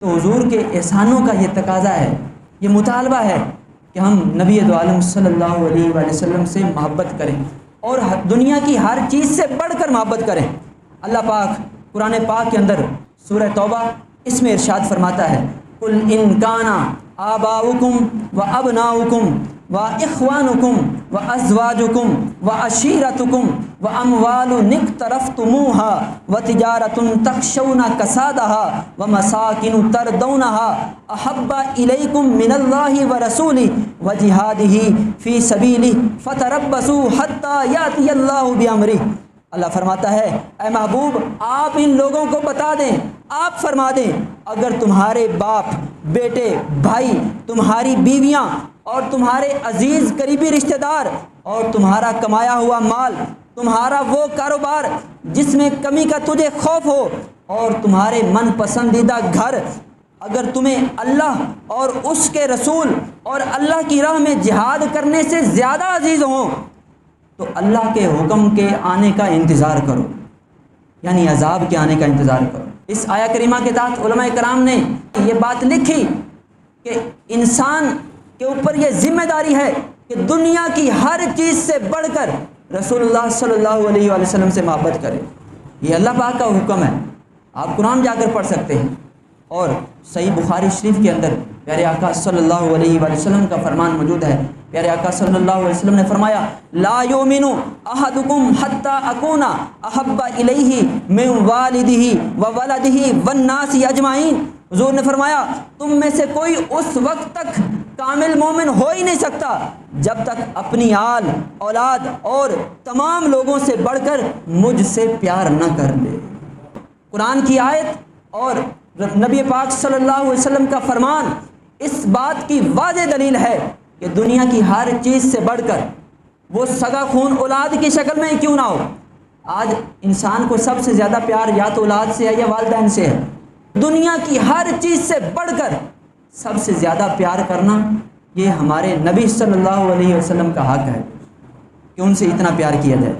تو حضور کے احسانوں کا یہ تقاضا ہے، یہ مطالبہ ہے کہ ہم نبی دو عالم صلی اللہ علیہ وآلہ وسلم سے محبت کریں اور دنیا کی ہر چیز سے بڑھ کر محبت کریں۔ اللہ پاک قرآن پاک کے اندر سورہ توبہ اس میں ارشاد فرماتا ہے، قُلْ إِنْ كَانَ آبَاؤُكُمْ وَأَبْنَاؤُكُمْ وَإِخْوَانُكُمْ وَأَزْوَاجُكُمْ وَعَشِيرَتُكُمْ وَأَمْوَالٌ اقْتَرَفْتُمُوهَا وَتِجَارَةٌ تَخْشَوْنَ كَسَادَهَا وَمَسَاكِنُ تَرْضَوْنَهَا أَحَبَّ إِلَيْكُم مِّنَ اللَّهِ وَرَسُولِهِ وَجِهَادٍ فِي سَبِيلِهِ فَتَرَبَّصُوا حَتَّى يَأْتِيَ اللَّهُ بِأَمْرِهِ۔ اللہ فرماتا ہے، اے محبوب آپ ان لوگوں کو بتا دیں، آپ فرما دیں، اگر تمہارے باپ، بیٹے، بھائی، تمہاری بیویاں اور تمہارے عزیز قریبی رشتہ دار اور تمہارا کمایا ہوا مال، تمہارا وہ کاروبار جس میں کمی کا تجھے خوف ہو، اور تمہارے من پسندیدہ گھر اگر تمہیں اللہ اور اس کے رسول اور اللہ کی راہ میں جہاد کرنے سے زیادہ عزیز ہوں، تو اللہ کے حکم کے آنے کا انتظار کرو، یعنی عذاب کے آنے کا انتظار کرو۔ اس آیہ کریمہ کے تحت علماء کرام نے یہ بات لکھی کہ انسان کے اوپر یہ ذمہ داری ہے کہ دنیا کی ہر چیز سے بڑھ کر رسول اللہ صلی اللہ علیہ وآلہ وسلم سے محبت کرے۔ یہ اللہ پاک کا حکم ہے، آپ قرآن جا کر پڑھ سکتے ہیں، اور صحیح بخاری شریف کے اندر پیارے آقا صلی اللہ علیہ وآلہ وسلم کا فرمان موجود ہے۔ پیارے آقا صلی اللہ علیہ وسلم نے فرمایا، لا یؤمن احدکم حتی اکون احب الیہ من والدہ وولدہ والناس اجمعین۔ حضور نے فرمایا تم میں سے کوئی اس وقت تک کامل مومن ہو ہی نہیں سکتا جب تک اپنی آل، اولاد اور تمام لوگوں سے بڑھ کر مجھ سے پیار نہ کر لے۔ قرآن کی آیت اور نبی پاک صلی اللہ علیہ وسلم کا فرمان اس بات کی واضح دلیل ہے کہ دنیا کی ہر چیز سے بڑھ کر وہ سگا خون اولاد کی شکل میں کیوں نہ ہو، آج انسان کو سب سے زیادہ پیار یا تو اولاد سے ہے یا والدین سے ہے۔ دنیا کی ہر چیز سے بڑھ کر سب سے زیادہ پیار کرنا یہ ہمارے نبی صلی اللہ علیہ وسلم کا حق ہے کہ ان سے اتنا پیار کیا جائے۔